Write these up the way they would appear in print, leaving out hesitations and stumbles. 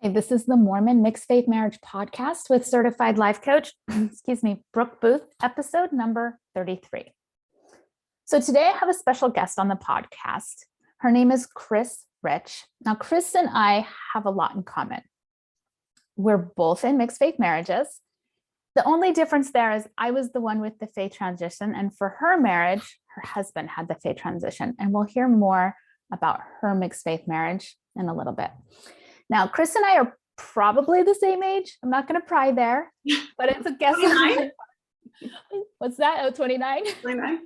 Hey, this is the Mormon Mixed Faith Marriage Podcast with certified life coach, Brooke Booth, episode number 33. So today I have a special guest on the podcast. Her name is Chris Rich. Now, Chris and I have a lot in common. We're both in mixed faith marriages. The only difference there is I was the one with the faith transition, and for her marriage, her husband had the faith transition. And we'll hear more about her mixed faith marriage in a little bit. Now, Chris and I are probably the same age. I'm not going to pry there, but it's a guess. 29? What's that? Oh, 29? 29.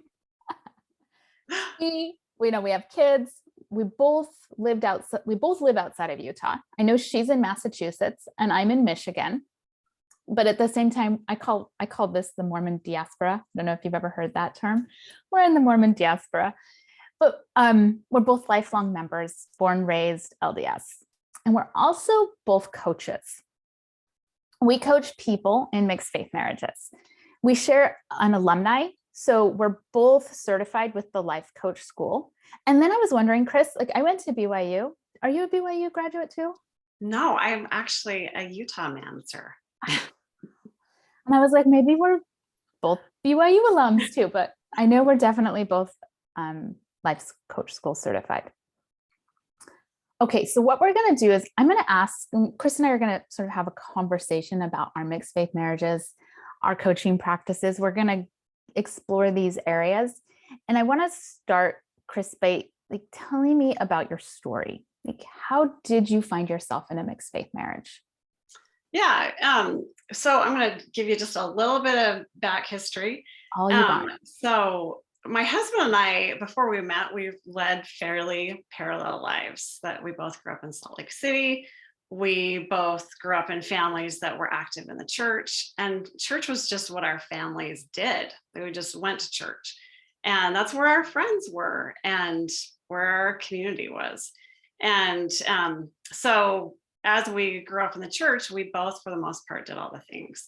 We have kids. We both live outside of Utah. I know she's in Massachusetts and I'm in Michigan. But at the same time, I call this the Mormon diaspora. I don't know if you've ever heard that term. We're in the Mormon diaspora. But we're both lifelong members, born, raised LDS. And we're also both coaches. We coach people in mixed faith marriages. We share an alumni. So we're both certified with the Life Coach School. And then I was wondering, Chris, I went to BYU. Are you a BYU graduate too? No, I'm actually a Utah man, sir. And I was like, maybe we're both BYU alums too, but I know we're definitely both Life Coach School certified. Okay, so what we're going to do is I'm going to ask, Chris and I are going to sort of have a conversation about our mixed faith marriages, our coaching practices. We're going to explore these areas. And I want to start, Chris, by telling me about your story. How did you find yourself in a mixed faith marriage? Yeah. So I'm going to give you just a little bit of back history. All you got. So my husband and I, before we met, we've led fairly parallel lives. That we both grew up in Salt Lake City. We both grew up in families that were active in the church, and church was just what our families did. We just went to church, and that's where our friends were and where our community was. And so as we grew up in the church, we both, for the most part, did all the things.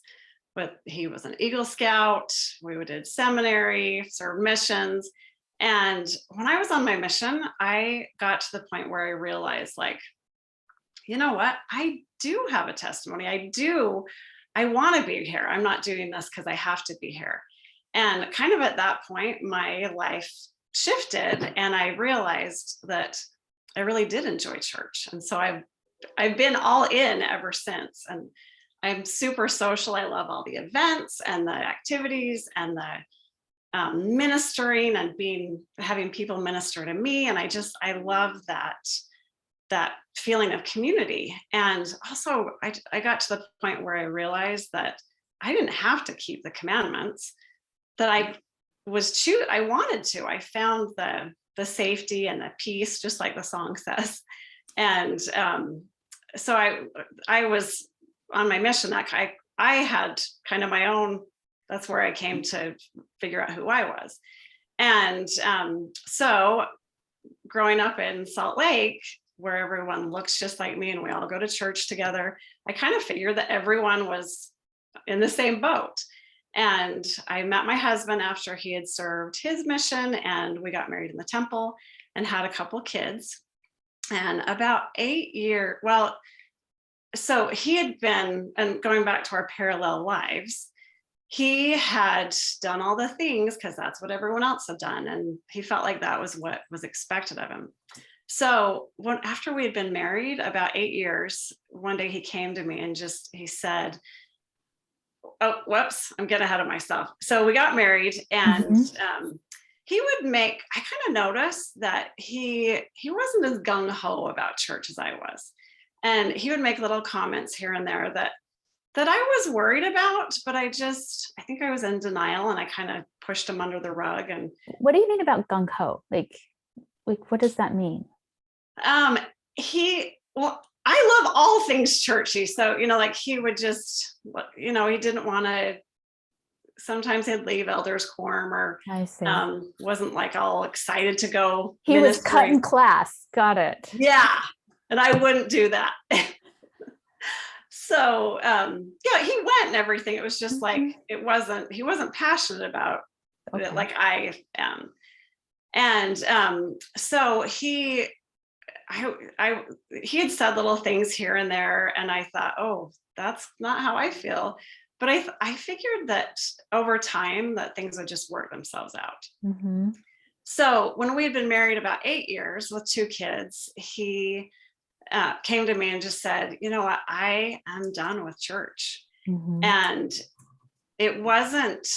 But he was an Eagle Scout. We did seminary, served missions. And when I was on my mission, I got to the point where I realized, you know what? I do have a testimony. I want to be here. I'm not doing this because I have to be here. And kind of at that point, my life shifted and I realized that I really did enjoy church. And so I've been all in ever since. And I'm super social. I love all the events and the activities and the ministering and having people minister to me. And I love that feeling of community. And also I got to the point where I realized that I didn't have to keep the commandments, that I wanted to. I found the safety and the peace, just like the song says. And so I was on my mission. I had kind of my own, that's where I came to figure out who I was. And so growing up in Salt Lake, where everyone looks just like me and we all go to church together, I kind of figured that everyone was in the same boat. And I met my husband after he had served his mission, and we got married in the temple and had a couple kids. And about 8 years, so he had been, and going back to our parallel lives, he had done all the things because that's what everyone else had done. And he felt like that was what was expected of him. So after we had been married about 8 years, one day he came to me and he said, oh, whoops, I'm getting ahead of myself. So we got married, and he would I kind of noticed that he wasn't as gung-ho about church as I was. And he would make little comments here and there that I was worried about, but I think I was in denial, and I kind of pushed him under the rug. And what do you mean about gung-ho? Like what does that mean? I love all things churchy. So, he would just, he didn't want to, sometimes he'd leave elders quorum, or wasn't all excited to go. He was cutting class. Got it. Yeah. And I wouldn't do that. So, he went and everything. It was just he wasn't passionate about it like I am. And so he had said little things here and there, and I thought, oh, that's not how I feel. But I figured that over time that things would just work themselves out. Mhm. So when we had been married about 8 years with 2 kids, he came to me and just said, you know what, I am done with church. Mhm. And it wasn't,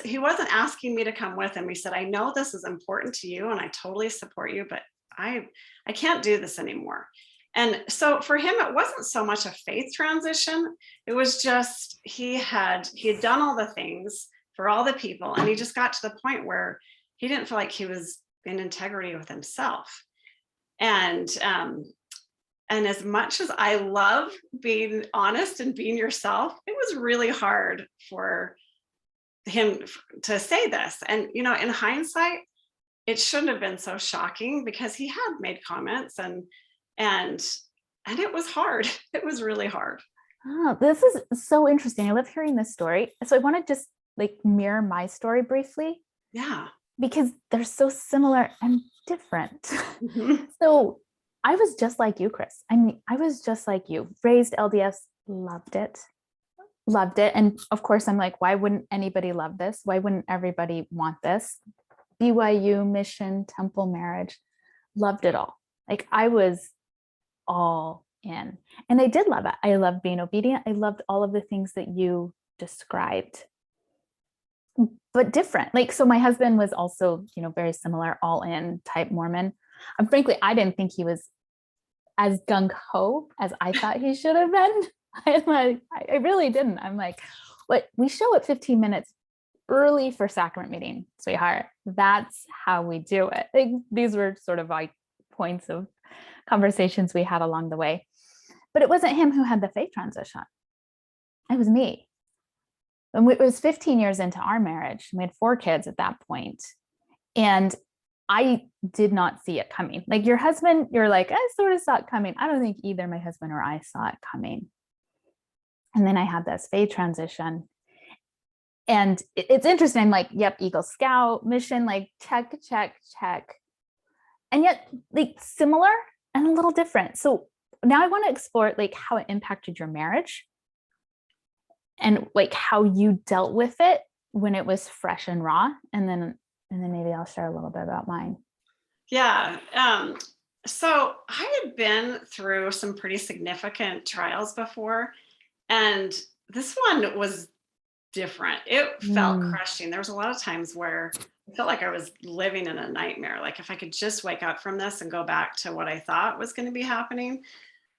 he wasn't asking me to come with him. He said, I know this is important to you and I totally support you, but I, I can't do this anymore. And so for him, it wasn't so much a faith transition. It was just, he had done all the things for all the people. And he just got to the point where he didn't feel like he was in integrity with himself. And as much as I love being honest and being yourself, it was really hard for him to say this. And, you know, in hindsight, it shouldn't have been so shocking because he had made comments and and it was hard. It was really hard. Oh, this is so interesting. I love hearing this story. So I want to just like mirror my story briefly Yeah. because they're so similar and different. Mhm. So I was just like you, Chris. I mean, I was just like you, raised LDS, loved it, loved it. And of course, I'm like, why wouldn't anybody love this? Why wouldn't everybody want this? BYU, mission, temple, marriage, loved it all. Like I was all in. And I did love it. I loved being obedient. I loved all of the things that you described, but different. Like, so my husband was also, you know, very similar, all in type Mormon. And frankly, I didn't think he was as gung ho as I thought he should have been. I really didn't. I'm like, what, we show up 15 minutes early for sacrament meeting, sweetheart. That's how we do it. Like, these were sort of like points of conversations we had along the way. But it wasn't him who had the faith transition. It was me. And it was 15 years into our marriage. We had 4 kids at that point. And I did not see it coming. Like your husband, you're like, I sort of saw it coming. I don't think either my husband or I saw it coming. And then I had this faith transition. And it's interesting. I'm like, yep, Eagle Scout, mission, like check, check, check. And yet like similar and a little different. So now I want to explore like how it impacted your marriage and like how you dealt with it when it was fresh and raw. And then maybe I'll share a little bit about mine. Yeah. So I had been through some pretty significant trials before, and this one was different. It felt Mm, crushing. There was a lot of times where I felt like I was living in a nightmare. Like if I could just wake up from this and go back to what I thought was going to be happening.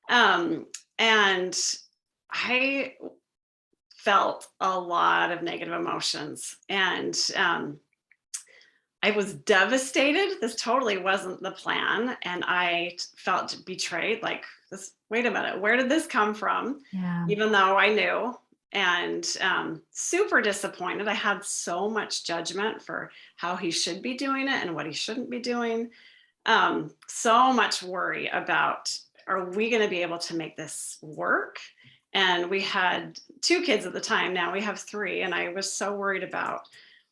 And I felt a lot of negative emotions. And I was devastated. This totally wasn't the plan. And I felt betrayed. Like, this, wait a minute, where did this come from? yeah. Even though I knew. And super disappointed. I had so much judgment for how he should be doing it and what he shouldn't be doing. So much worry about, are we going to be able to make this work? And we had 2 kids at the time. Now we have 3. And I was so worried about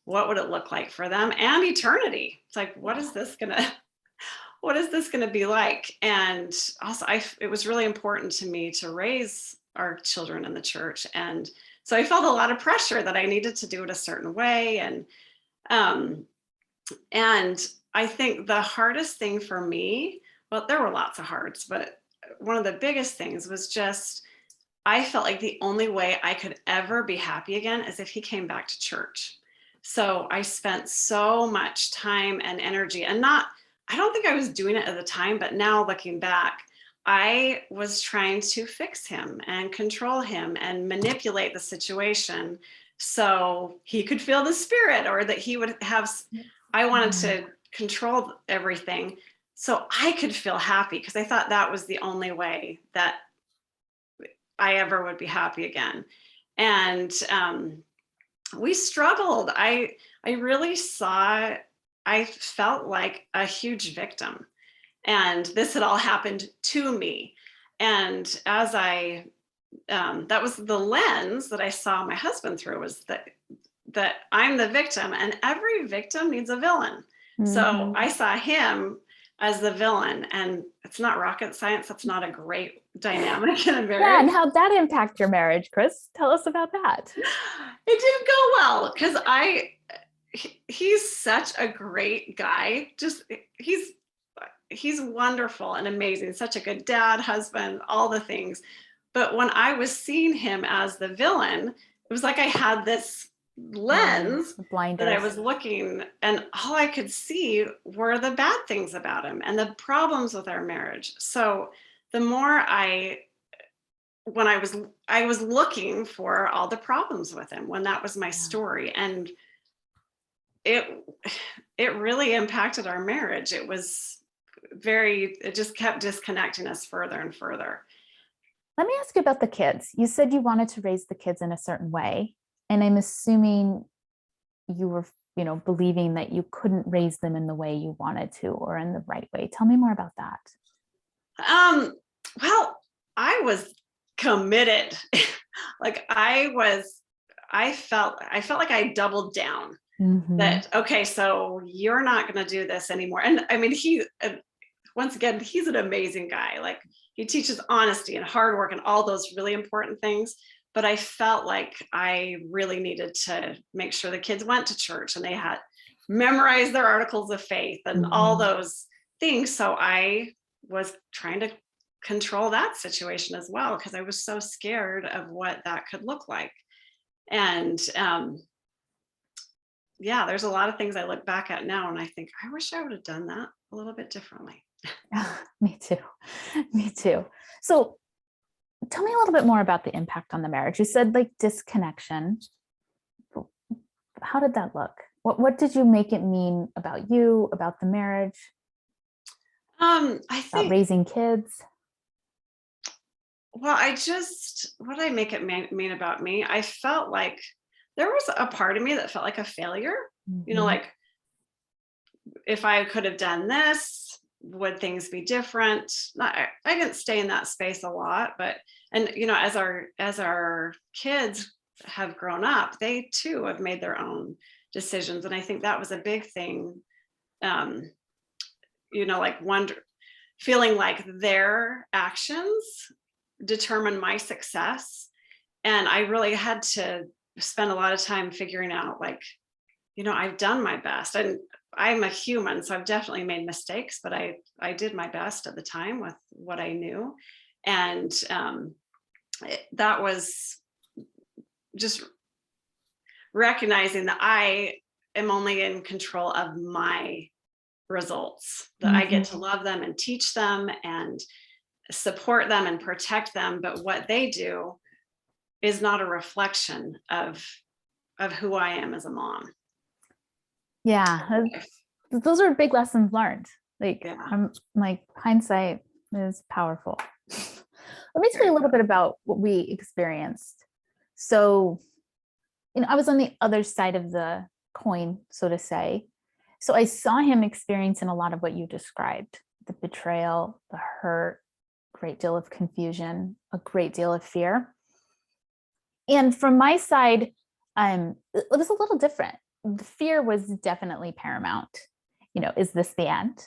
what would it look like for them and eternity. It's like, what is this going to be like? And also it was really important to me to raise our children in the church. And so I felt a lot of pressure that I needed to do it a certain way. Um, and I think the hardest thing for me, well, there were lots of hards, but one of the biggest things was just, I felt like the only way I could ever be happy again is if he came back to church. So I spent so much time and energy, and I don't think I was doing it at the time, but now looking back, I was trying to fix him and control him and manipulate the situation so he could feel the spirit, or that he would have, I wanted to control everything so I could feel happy, because I thought that was the only way that I ever would be happy again. And we struggled. I really saw, I felt like a huge victim. And this had all happened to me. And as that was the lens that I saw my husband through, was that I'm the victim and every victim needs a villain. So Mhm. I saw him as the villain. And it's not rocket science. That's not a great dynamic in a Yeah, and marriage. how'd that impact your marriage, Chris? Tell us about that. It didn't go well because he's such a great guy. Just he's wonderful and amazing, such a good dad, husband, all the things. But when I was seeing him as the villain, it was like I had this lens that I Blinders. was looking, and all I could see were the bad things about him and the problems with our marriage. So the more when I was looking for all the problems with him when that was my Yeah. story, and it it really impacted our marriage. It just kept disconnecting us further and further. Let me ask you about the kids. You said you wanted to raise the kids in a certain way, and I'm assuming you were, believing that you couldn't raise them in the way you wanted to or in the right way. Tell me more about that. Well, I was committed. Like I felt like I doubled down Mhm. that, okay, so you're not going to do this anymore. And I mean, once again, he's an amazing guy. Like, he teaches honesty and hard work and all those really important things. But I felt like I really needed to make sure the kids went to church and they had memorized their articles of faith and all Mhm. those things. So I was trying to control that situation as well because I was so scared of what that could look like. And yeah, there's a lot of things I look back at now and I think I wish I would have done that a little bit differently. Me too. Me too. So tell me a little bit more about the impact on the marriage. You said like disconnection. How did that look? What did you make it mean about you, about the marriage, I about think, raising kids? well, what I make it mean about me? I felt like there was a part of me that felt like a failure. Mhm. Like, if I could have done this, would things be different? I didn't stay in that space a lot, but and as our kids have grown up, they too have made their own decisions, and I think that was a big thing. Um, like feeling like their actions determine my success, and I really had to spend a lot of time figuring out, like, I've done my best, and I'm a human, so I've definitely made mistakes, but I did my best at the time with what I knew, and that was just recognizing that I am only in control of my results, that I get Mhm. to love them and teach them and support them and protect them, but what they do is not a reflection of who I am as a mom. Yeah, those are big lessons learned. Like, Yeah. I'm like, hindsight is powerful. Let me tell you a little bit about what we experienced. So, I was on the other side of the coin, so to say. So I saw him experiencing a lot of what you described: the betrayal, the hurt, great deal of confusion, a great deal of fear. And from my side, it was a little different. The fear was definitely paramount. Is this the end?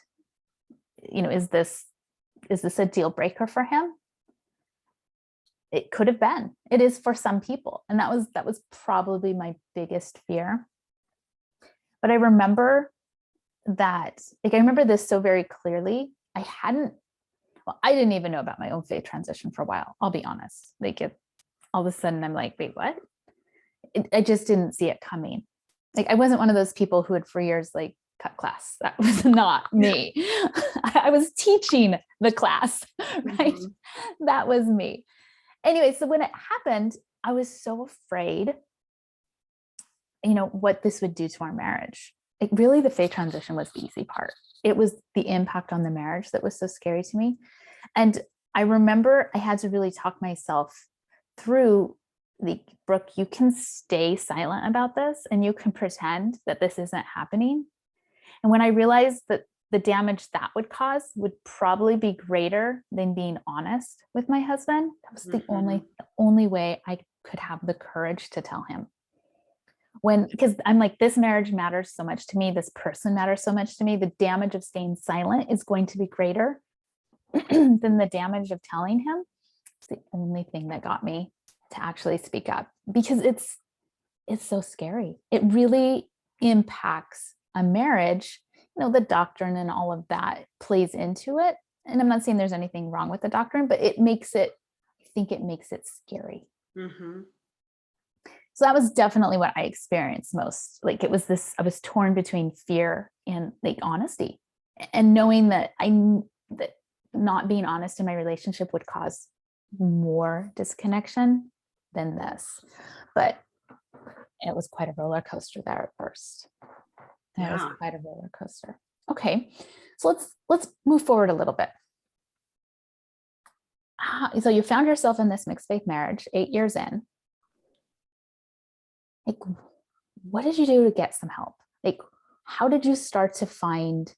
Is this a deal breaker for him? It could have been. It is for some people, and that was probably my biggest fear. But I remember I remember this so very clearly. I didn't even know about my own faith transition for a while. I'll be honest. All of a sudden I'm like, wait, what? I just didn't see it coming. Like, I wasn't one of those people who had for years like cut class. That was not me. I was teaching the class, right? Mhm. That was me. Anyway, so when it happened, I was so afraid, what this would do to our marriage. Really, the faith transition was the easy part. It was the impact on the marriage that was so scary to me. And I remember I had to really talk myself through Brooke, you can stay silent about this and you can pretend that this isn't happening. And when I realized that the damage that would cause would probably be greater than being honest with my husband, that was the Mhm. only way I could have the courage to tell him. because I'm like, this marriage matters so much to me, this person matters so much to me, the damage of staying silent is going to be greater than the damage of telling him. It's the only thing that got me to actually speak up, because it's so scary. It really impacts a marriage. The doctrine and all of that plays into it. And I'm not saying there's anything wrong with the doctrine, but I think it makes it scary. Mm-hmm. So that was definitely what I experienced most. Like, I was torn between fear and like honesty, and knowing that that not being honest in my relationship would cause more disconnection than this. But it was quite a roller coaster there at first. It was quite a roller coaster. Okay, so let's move forward a little bit. So you found yourself in this mixed faith marriage 8 years in. Like, what did you do to get some help? Like, how did you start to find,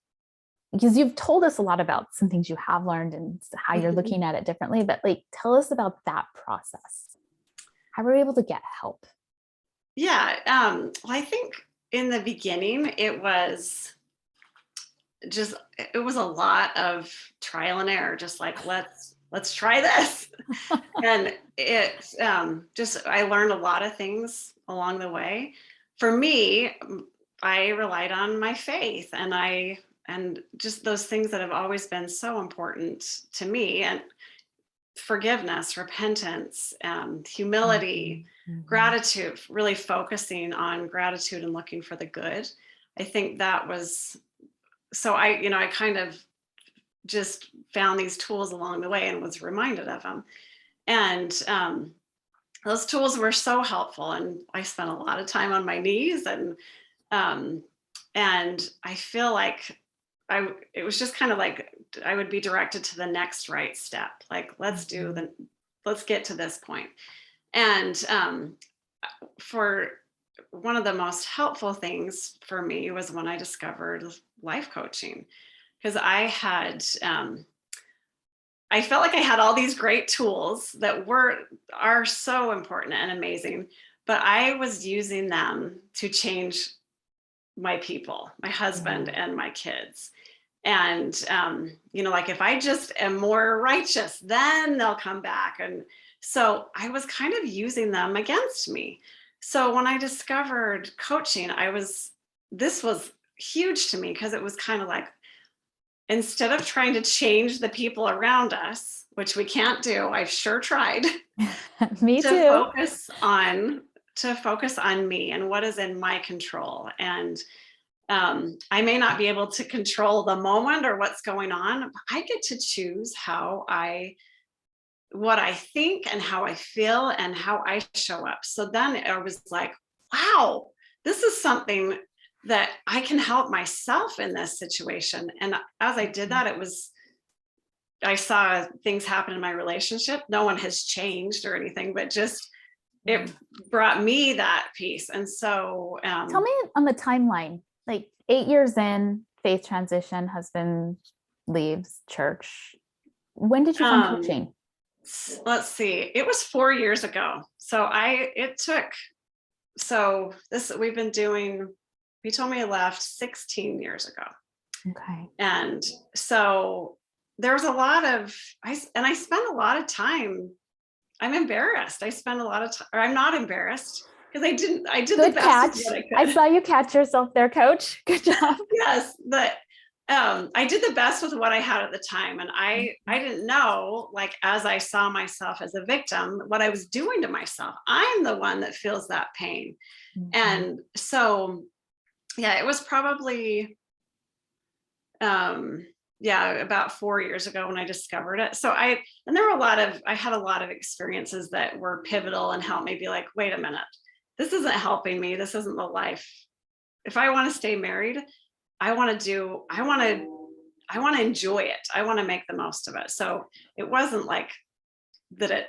because you've told us a lot about some things you have learned and how you're looking at it differently, but like, tell us about that process. How were you able to get help? Yeah. Well, I think in the beginning, it was a lot of trial and error, just like, let's try this. And it I learned a lot of things along the way. For me, I relied on my faith, and just those things that have always been so important to me, and forgiveness, repentance, humility, gratitude, really focusing on gratitude and looking for the good. I think that was, so I kind of just found these tools along the way and was reminded of them. And those tools were so helpful. And I spent a lot of time on my knees, and I feel like it was just kind of like I would be directed to the next right step. Like, let's get to this point. And for one of the most helpful things for me was when I discovered life coaching, because I felt like I had all these great tools that are so important and amazing, but I was using them to change my people, my husband and my kids. And, like, if I just am more righteous, then they'll come back. And so I was kind of using them against me. So when I discovered coaching, this was huge to me, because it was kind of like, instead of trying to change the people around us, which we can't do, I've sure tried. Me to too. focus on me and what is in my control. And I may not be able to control the moment or what's going on, but I get to choose what I think and how I feel and how I show up. So then I was like, wow, this is something that I can help myself in this situation. And as I did that, I saw things happen in my relationship. No one has changed or anything, but just it brought me that peace. And so tell me on the timeline, like 8 years in, faith transition, husband leaves church. When did you find coaching? Let's see, it was 4 years ago. We've been doing, he told me I left 16 years ago. Okay. And so there was a lot of, I spent a lot of time. I'm embarrassed. I spent a lot of time, or I'm not embarrassed, because I did Good the best catch. that I could. I saw you catch yourself there, coach. Good job. Yes, but I did the best with what I had at the time. And I didn't know, like, as I saw myself as a victim, what I was doing to myself. I'm the one that feels that pain. And so, yeah, it was probably, about 4 years ago when I discovered it. So I had a lot of experiences that were pivotal and helped me be like, wait a minute, this isn't helping me. This isn't the life. If I want to stay married, I want to enjoy it. I want to make the most of it. So it wasn't like that it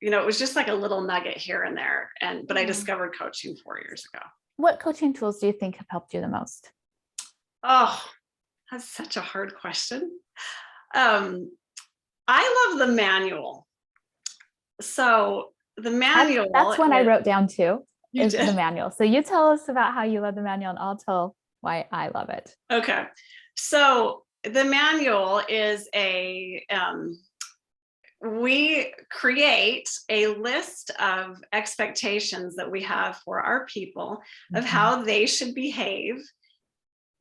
was just like a little nugget here and there. But I discovered coaching 4 years ago. What coaching tools do you think have helped you the most? Oh, that's such a hard question. I love the manual. So the manual. That's one I wrote down too. You is the did. manual. So you tell us about how you love the manual, and I'll tell why I love it. Okay. So the manual is we create a list of expectations that we have for our people of how they should behave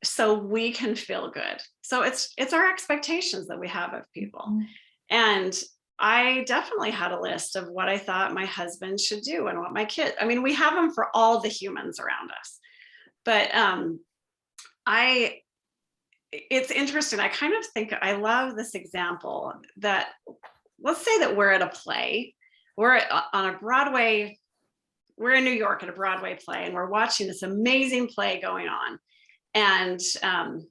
so we can feel good. So it's our expectations that we have of people. And I definitely had a list of what I thought my husband should do and what my kid, I mean, we have them for all the humans around us. But it's interesting. I kind of think I love this example that, let's say that we're at a play, we're on a Broadway, we're in New York at a Broadway play, and we're watching this amazing play going on. And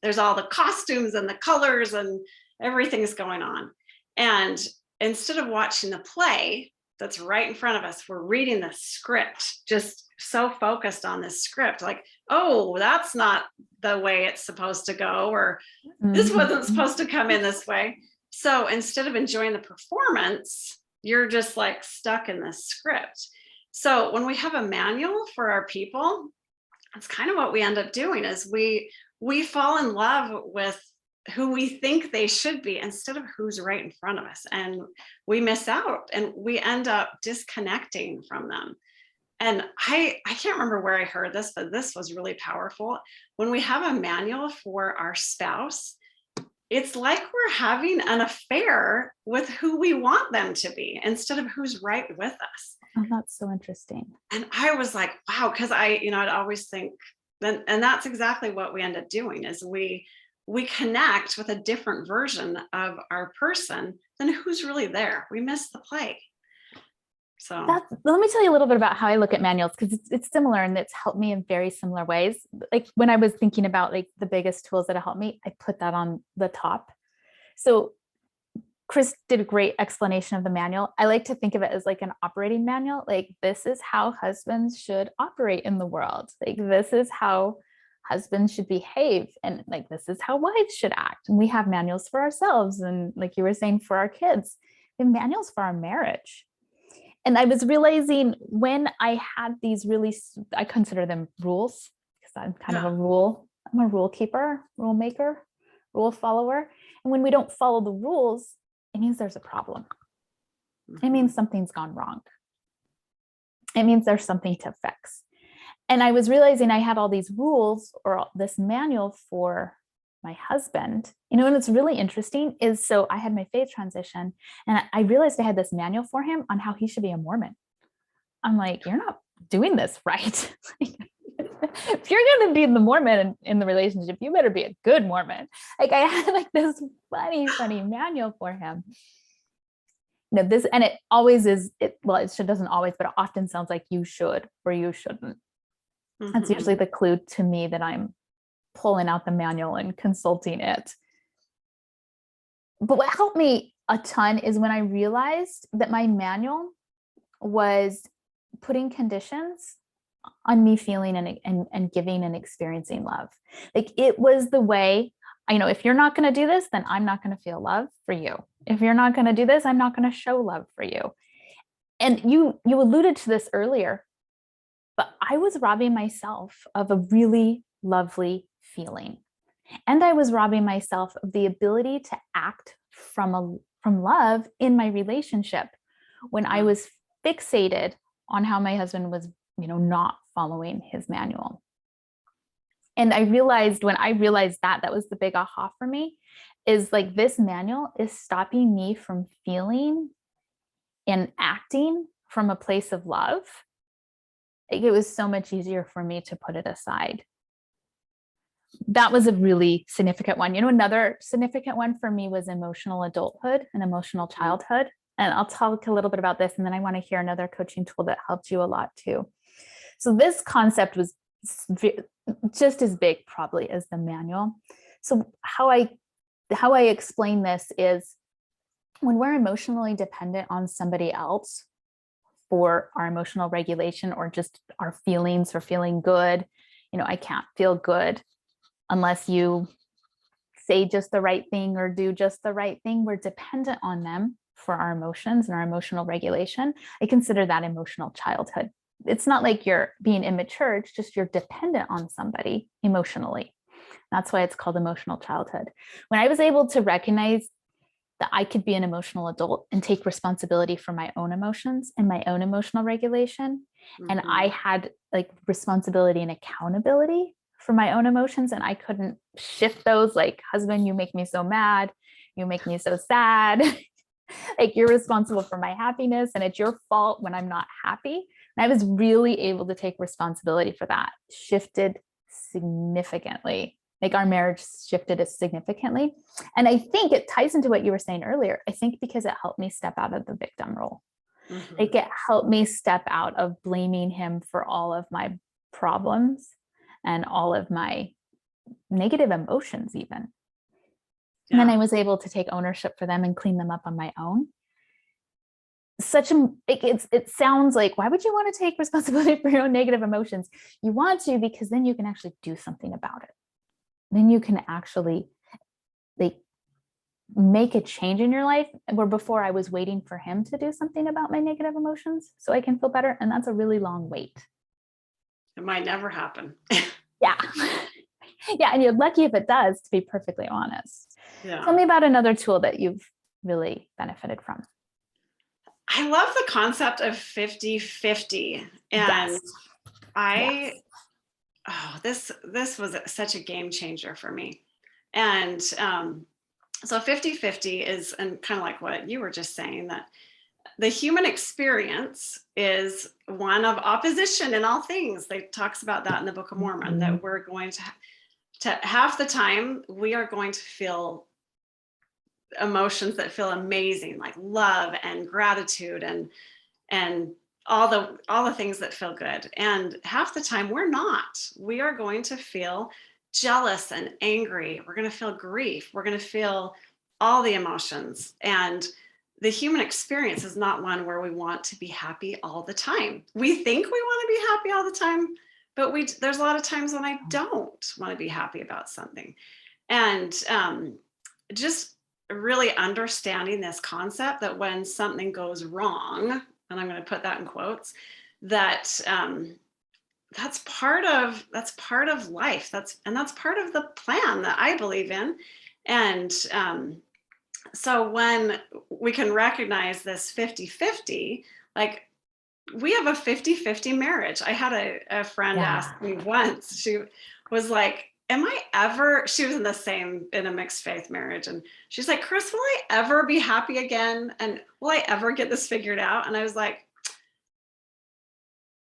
there's all the costumes and the colors and everything's going on. And instead of watching the play that's right in front of us, we're reading the script, just so focused on this script, like, oh, that's not the way it's supposed to go, or this wasn't supposed to come in this way. So instead of enjoying the performance, you're just like stuck in this script. So when we have a manual for our people, that's kind of what we end up doing is we fall in love with who we think they should be instead of who's right in front of us, and we miss out and we end up disconnecting from them. And I can't remember where I heard this, but this was really powerful. When we have a manual for our spouse, it's like we're having an affair with who we want them to be instead of who's right with us. Oh, that's so interesting. And I was like, wow, because I'd always think, and that's exactly what we end up doing is we connect with a different version of our person than who's really there. We miss the play. So let me tell you a little bit about how I look at manuals, because it's similar and it's helped me in very similar ways. Like when I was thinking about like the biggest tools that have helped me, I put that on the top. So Chris did a great explanation of the manual. I like to think of it as like an operating manual. Like this is how husbands should operate in the world. Like this is how husbands should behave. And like this is how wives should act. And we have manuals for ourselves. And like you were saying, for our kids, we have manuals for our marriage. And I was realizing when I had these really, I consider them rules, because I'm kind of I'm a rule keeper, rule maker, rule follower. And when we don't follow the rules, it means there's a problem. It means something's gone wrong. It means there's something to fix. And I was realizing I had all these rules or this manual for my husband. And what's really interesting is, so I had my faith transition and I realized I had this manual for him on how he should be a Mormon. I'm like, you're not doing this right. If you're going to be the Mormon in the relationship, you better be a good Mormon. Like I had like this funny manual for him. This, and it always is, it doesn't always, but it often sounds like you should or you shouldn't. That's usually the clue to me that I'm pulling out the manual and consulting it. But what helped me a ton is when I realized that my manual was putting conditions on me feeling and giving and experiencing love. Like it was the way, if you're not going to do this, then I'm not going to feel love for you. If you're not going to do this, I'm not going to show love for you. And you alluded to this earlier, but I was robbing myself of a really lovely feeling. And I was robbing myself of the ability to act from love in my relationship when I was fixated on how my husband was, not following his manual. And I realized when I realized that was the big aha for me, is like this manual is stopping me from feeling and acting from a place of love. It was so much easier for me to put it aside. That was a really significant one. Another significant one for me was emotional adulthood and emotional childhood. And I'll talk a little bit about this, and then I want to hear another coaching tool that helped you a lot too. So this concept was just as big probably as the manual. So how I explain this is when we're emotionally dependent on somebody else for our emotional regulation or just our feelings for feeling good, I can't feel good unless you say just the right thing or do just the right thing. We're dependent on them for our emotions and our emotional regulation. I consider that emotional childhood. it's not like you're being immature, it's just you're dependent on somebody emotionally. That's why it's called emotional childhood. When I was able to recognize that I could be an emotional adult and take responsibility for my own emotions and my own emotional regulation, and I had like responsibility and accountability for my own emotions, and I couldn't shift those, like, husband, you make me so mad, you make me so sad. Like, you're responsible for my happiness and it's your fault when I'm not happy. And I was really able to take responsibility for that. Shifted significantly. Like, our marriage shifted significantly. And I think it ties into what you were saying earlier. I think because it helped me step out of the victim role. Like, it helped me step out of blaming him for all of my problems and all of my negative emotions even. And then I was able to take ownership for them and clean them up on my own. It sounds like, why would you want to take responsibility for your own negative emotions? You want to, because then you can actually do something about it. Then you can actually, like, make a change in your life, where before I was waiting for him to do something about my negative emotions so I can feel better. And that's a really long wait. It might never happen. Yeah. Yeah. And you're lucky if it does, to be perfectly honest. Yeah. Tell me about another tool that you've really benefited from. I love the concept of 50-50. And Yes. this was such a game changer for me. And so 50-50 is, and kind of like what you were just saying, that the human experience is one of opposition in all things. They talks about that in the Book of Mormon, that we're going to half the time we are going to feel emotions that feel amazing, like love and gratitude and all the things that feel good. And half the time we are going to feel jealous and angry. We're going to feel grief. We're going to feel all the emotions. And the human experience is not one where we want to be happy all the time. We think we want to be happy all the time, but there's a lot of times when I don't want to be happy about something. And just really understanding this concept that when something goes wrong, and I'm going to put that in quotes, that that's part of life. That's part of the plan that I believe in. And so when we can recognize this 50-50, like, we have a 50-50 marriage. I had a friend ask me once, she was like, she was in a mixed faith marriage. And she's like, Chris, will I ever be happy again? And will I ever get this figured out? And I was like,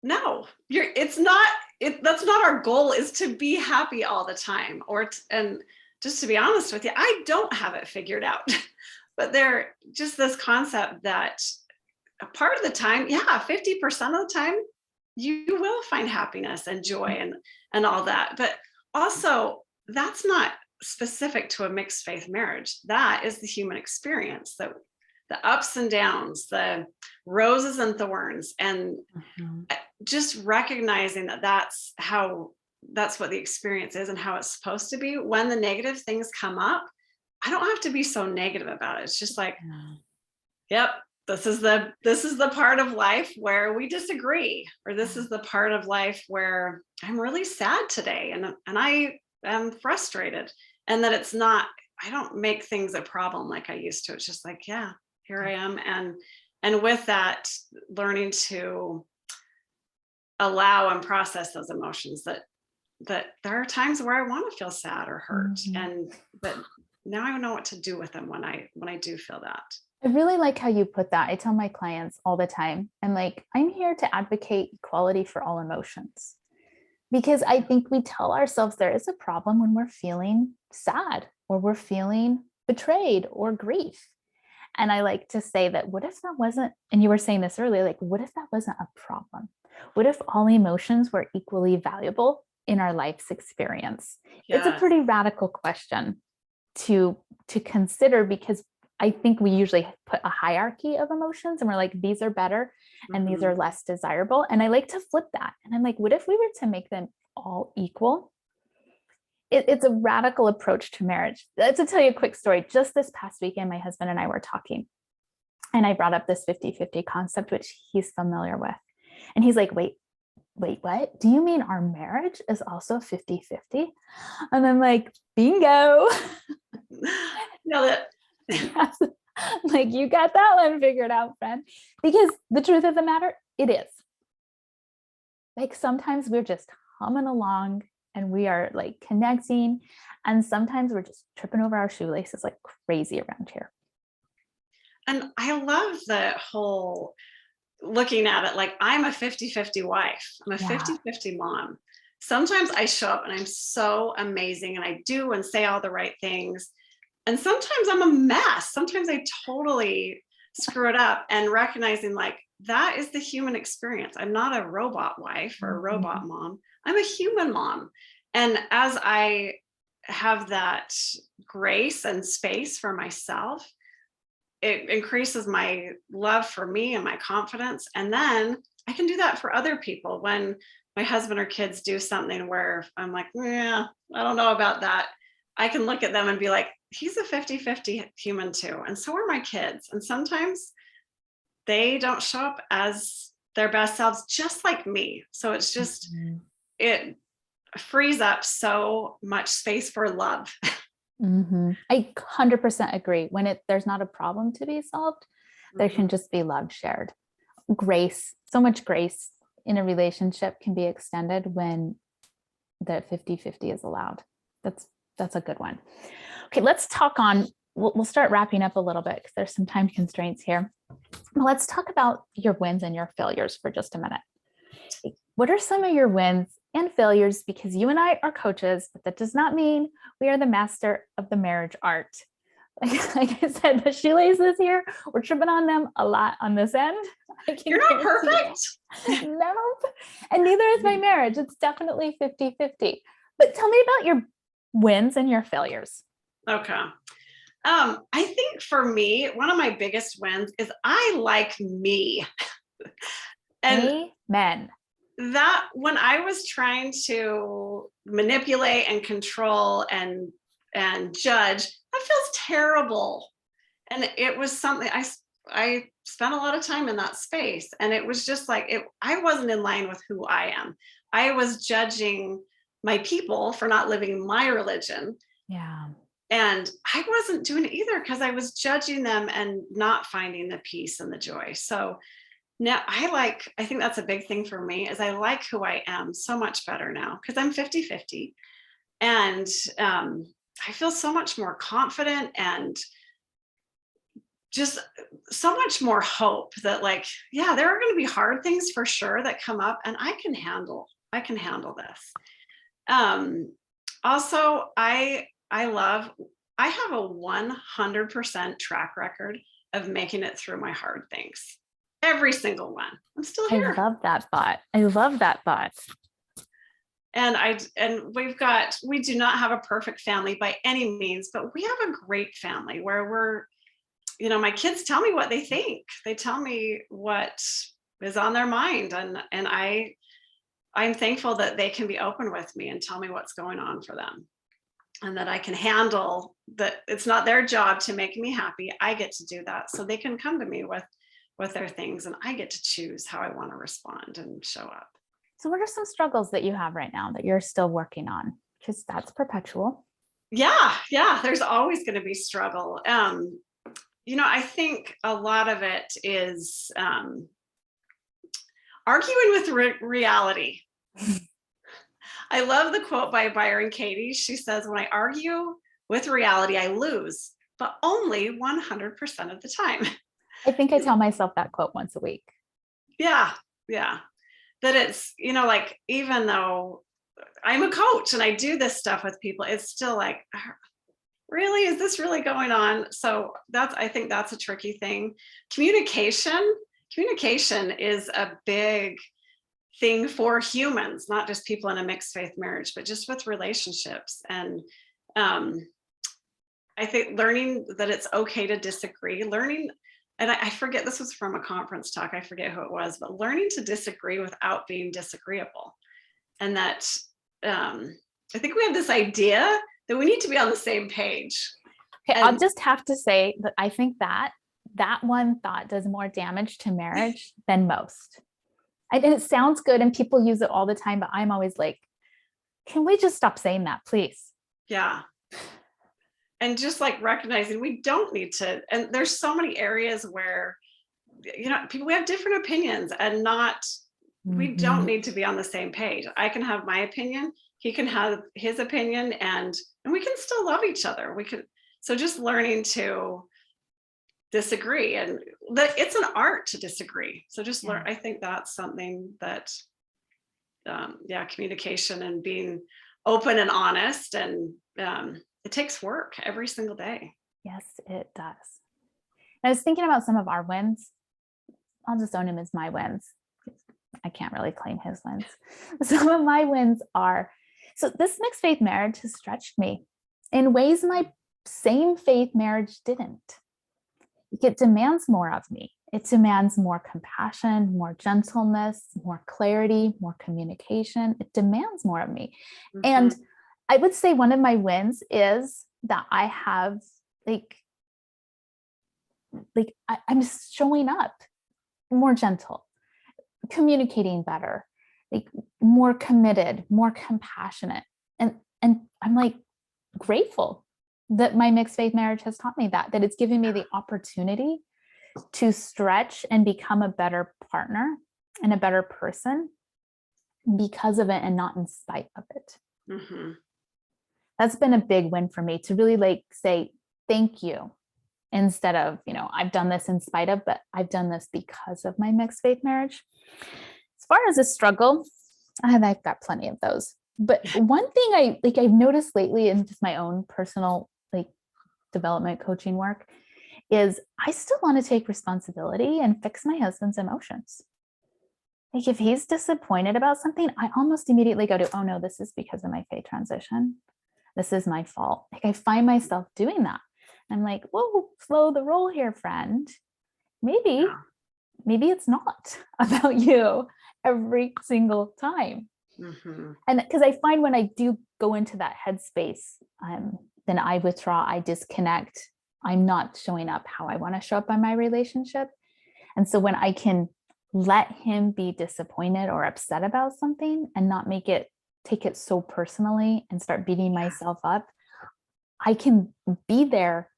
no, that's not our goal, is to be happy all the time. And just to be honest with you, I don't have it figured out. But just this concept that a part of the time, 50% of the time, you will find happiness and joy and all that. But also, that's not specific to a mixed faith marriage. That is the human experience, the ups and downs, the roses and thorns, and just recognizing that that's what the experience is and how it's supposed to be. When the negative things come up, I don't have to be so negative about it. It's just like, yep, this is the part of life where we disagree, or this is the part of life where I'm really sad today and I am frustrated. And that it's not, I don't make things a problem like I used to. It's just like, yeah, here I am. And with that, learning to allow and process those emotions, that there are times where I want to feel sad or hurt, but now I know what to do with them when I do feel that. I really like how you put that. I tell my clients all the time, I'm here to advocate equality for all emotions, because I think we tell ourselves there is a problem when we're feeling sad or we're feeling betrayed or grief. And I like to say that, what if that wasn't, and you were saying this earlier, like, what if that wasn't a problem? What if all emotions were equally valuable in our life's experience? It's a pretty radical question to consider, because I think we usually put a hierarchy of emotions and we're like, these are better and these are less desirable. And I like to flip that. And I'm like, what if we were to make them all equal? It's a radical approach to marriage. To tell you a quick story, just this past weekend, my husband and I were talking, and I brought up this 50-50 concept, which he's familiar with. And he's like, wait, wait, what? Do you mean our marriage is also 50-50? And I'm like, bingo. No, that Yes. Like, you got that one figured out, friend. Because the truth of the matter, it is. Like, sometimes we're just humming along and we are like connecting. And sometimes we're just tripping over our shoelaces like crazy around here. and I love the whole looking at it like I'm a 50-50 wife. I'm a Yeah. 50-50 mom. Sometimes I show up and I'm so amazing and I do and say all the right things. And sometimes I'm a mess. Sometimes I totally screw it up, and recognizing like that is the human experience. I'm not a robot wife or a robot Mhm. mom. I'm a human mom. And as I have that grace and space for myself, it increases my love for me and my confidence. And then I can do that for other people. When my husband or kids do something where I'm like, yeah, I don't know about that, I can look at them and be like, he's a 50-50 human too. And so are my kids. And sometimes they don't show up as their best selves, just like me. So it's just, Mhm. it frees up so much space for love. I 100% agree. When there's not a problem to be solved, there Mhm. can just be love shared. Grace, so much grace in a relationship can be extended when the 50-50 is allowed. That's a good one. Okay, let's talk on, we'll start wrapping up a little bit because there's some time constraints here. Let's talk about your wins and your failures for just a minute. What are some of your wins and failures? Because you and I are coaches, but that does not mean we are the master of the marriage art. Like I said, the shoelaces here, we're tripping on them a lot on this end. I can You're not guarantee perfect. that. Nope. And neither is my marriage. It's definitely 50-50. But tell me about your wins and your failures. Okay. I think for me, one of my biggest wins is I like me. And Amen. that when I was trying to manipulate and control and judge, that feels terrible. And it was something I spent a lot of time in that space, and it was just like I wasn't in line with who I am. I was judging my people for not living my religion, Yeah. and I wasn't doing it either because I was judging them and not finding the peace and the joy. So now I think that's a big thing for me is I like who I am so much better now because I'm 50-50. And I feel so much more confident and just so much more hope that like, yeah, there are going to be hard things for sure that come up and I can handle this. Um, Also, I have a 100% track record of making it through my hard things. Every single one. I'm still I here. love that thought. I love that thought. And we do not have a perfect family by any means, but we have a great family where my kids tell me what they think. They tell me what is on their mind, and I'm thankful that they can be open with me and tell me what's going on for them, and that I can handle that. It's not their job to make me happy. I get to do that. So they can come to me with their things, and I get to choose how I want to respond and show up. So, what are some struggles that you have right now that you're still working on? Because that's perpetual. Yeah, there's always going to be struggle. I think a lot of it is arguing with reality. I love the quote by Byron Katie. She says, when I argue with reality, I lose, but only 100% of the time. I think I tell myself that quote once a week. Yeah, yeah. That it's, like, even though I'm a coach and I do this stuff with people, it's still like, really, is this really going on? So I think that's a tricky thing. Communication is a big thing for humans, not just people in a mixed faith marriage, but just with relationships. And um, I think learning that it's okay to disagree, and I forget, this was from a conference talk, I forget who it was, but learning to disagree without being disagreeable. And that I think we have this idea that we need to be on the same page. Okay, I'll And just have to say that I think that one thought does more damage to marriage than most. And it sounds good and people use it all the time, but I'm always like, can we just stop saying that, please? Yeah. And just like recognizing we don't need to, and there's so many areas where, people, we have different opinions and we don't need to be on the same page. I can have my opinion, he can have his opinion, and we can still love each other. So just learning to disagree, and that it's an art to disagree. So just learn. I think that's something that, communication and being open and honest, and it takes work every single day. Yes, it does. I was thinking about some of our wins. I'll just own him as my wins. I can't really claim his wins. Some of my wins are, so this mixed faith marriage has stretched me in ways my same faith marriage didn't. It demands more of me. It demands more compassion, more gentleness, more clarity, more communication. It demands more of me. And I would say one of my wins is that I have I'm showing up more gentle, communicating better, more committed, more compassionate. And I'm grateful that my mixed faith marriage has taught me that it's given me the opportunity to stretch and become a better partner and a better person because of it, and not in spite of it. That's been a big win for me, to really say thank you, instead of, I've done this in spite of, but I've done this because of my mixed faith marriage. As far as a struggle, I've got plenty of those. But one thing I've noticed lately in just my own personal development coaching work is I still want to take responsibility and fix my husband's emotions. If he's disappointed about something, I almost immediately go to, oh no, this is because of my faith transition. This is my fault. I find myself doing that. I'm like, whoa, slow the roll here, friend. Maybe it's not about you every single time. And because I find when I do go into that headspace, then I withdraw, I disconnect. I'm not showing up how I want to show up in my relationship. And so when I can let him be disappointed or upset about something and not take it so personally and start beating myself up, I can be there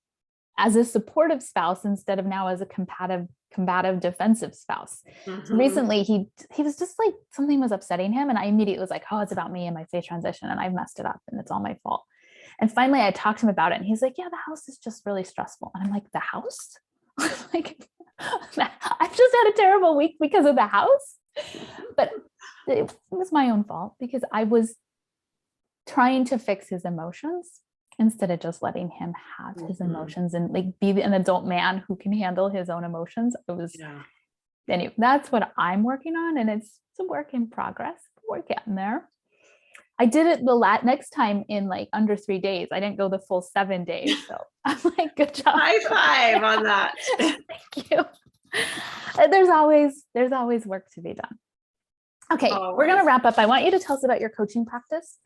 as a supportive spouse instead of now as a combative defensive spouse. So recently he was just something was upsetting him, and I immediately was like, oh, it's about me and my faith transition, and I messed it up and it's all my fault. And finally I talked to him about it, and he's like, yeah, the house is just really stressful. And I'm like, the house? I've just had a terrible week because of the house. But it was my own fault because I was trying to fix his emotions instead of just letting him have his emotions and be an adult man who can handle his own emotions. Anyway, that's what I'm working on, and it's a work in progress. We're getting there. I did it the next time in under 3 days. I didn't go the full 7 days. So I'm like, good job. High five on that. Thank you. There's always work to be done. Okay, We're going to wrap up. I want you to tell us about your coaching practice,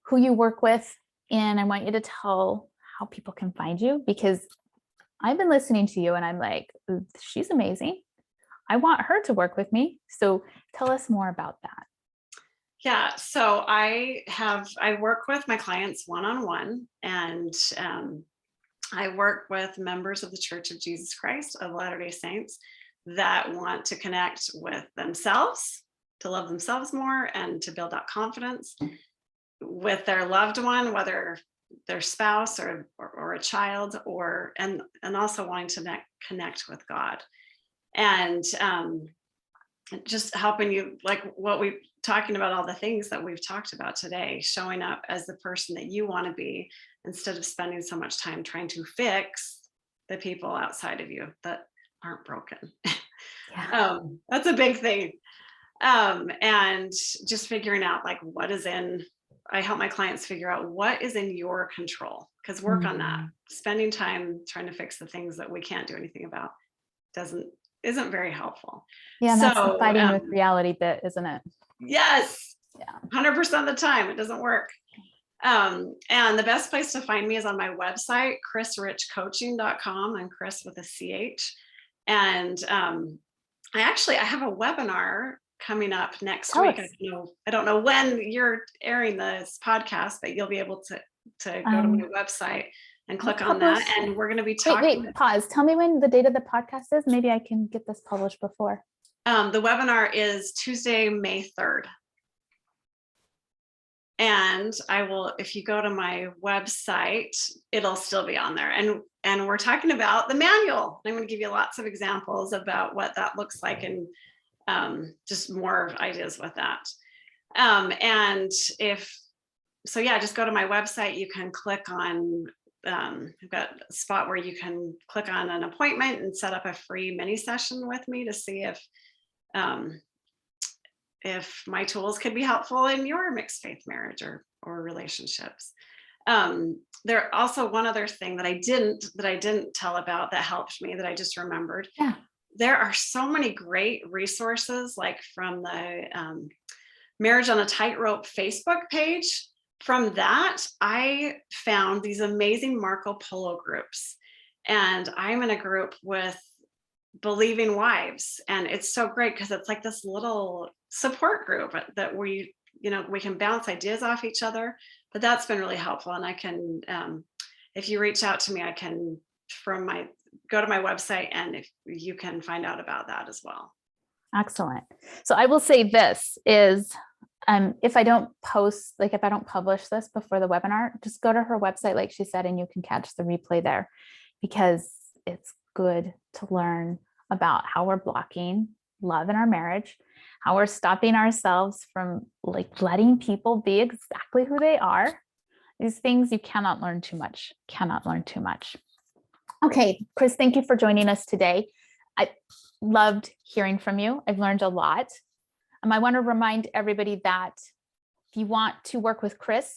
who you work with, and I want you to tell how people can find you, because I've been listening to you and I'm like, she's amazing. I want her to work with me. So tell us more about that. Yeah, so I work with my clients one-on-one, and I work with members of the Church of Jesus Christ of Latter-day Saints that want to connect with themselves, to love themselves more, and to build that confidence with their loved one, whether their spouse or a child, and also wanting to connect with God. And just helping you, what we talking about, all the things that we've talked about today, showing up as the person that you want to be, instead of spending so much time trying to fix the people outside of you that aren't broken. That's a big thing. And just figuring out what is I help my clients figure out what is in your control, because work on that. Spending time trying to fix the things that we can't do anything about isn't very helpful. Yeah, and that's the fighting with reality bit, isn't it? Yes. Yeah. 100% of the time, it doesn't work. And the best place to find me is on my website, chrisrichcoaching.com. I'm Chris with a CH. And I have a webinar coming up next Tell week. us. I don't know when you're airing this podcast, but you'll be able to go to my website and click on that. And we're going to be talking. Wait, pause. Tell me when the date of the podcast is. Maybe I can get this published before. The webinar is Tuesday, May 3rd. And I will, if you go to my website, it'll still be on there. And we're talking about the manual. I'm going to give you lots of examples about what that looks like, and just more ideas with that. And just go to my website. You can click on, I've got a spot where you can click on an appointment and set up a free mini session with me to see if my tools could be helpful in your mixed faith marriage or relationships. There also one other thing that I didn't tell about that helped me, that I just remembered. Yeah. There are so many great resources, like from the Marriage on a Tightrope Facebook page. From that, I found these amazing Marco Polo groups, and I'm in a group with Believing Wives, and it's so great because it's like this little support group that we can bounce ideas off each other. But that's been really helpful, and I can, if you reach out to me, I can go to my website, and if you can find out about that as well. Excellent. So I will say this is, if I don't post, like if I don't publish this before the webinar, just go to her website, like she said, and you can catch the replay there, because it's good to learn about how we're blocking love in our marriage, how we're stopping ourselves from like letting people be exactly who they are. These things you cannot learn too much. Okay, Chris, thank you for joining us today. I loved hearing from you. I've learned a lot. I want to remind everybody that if you want to work with Chris,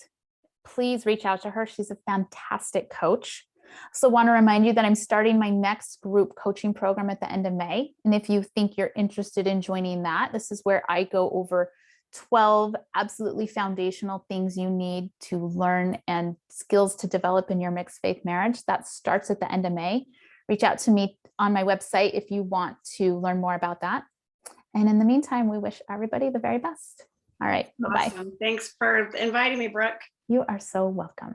please reach out to her. She's a fantastic coach. So want to remind you that I'm starting my next group coaching program at the end of May. And if you think you're interested in joining that, this is where I go over 12 absolutely foundational things you need to learn and skills to develop in your mixed faith marriage. That starts at the end of May. Reach out to me on my website if you want to learn more about that. And in the meantime, we wish everybody the very best. All right. Bye-bye. Awesome. Thanks for inviting me, Brooke. You are so welcome.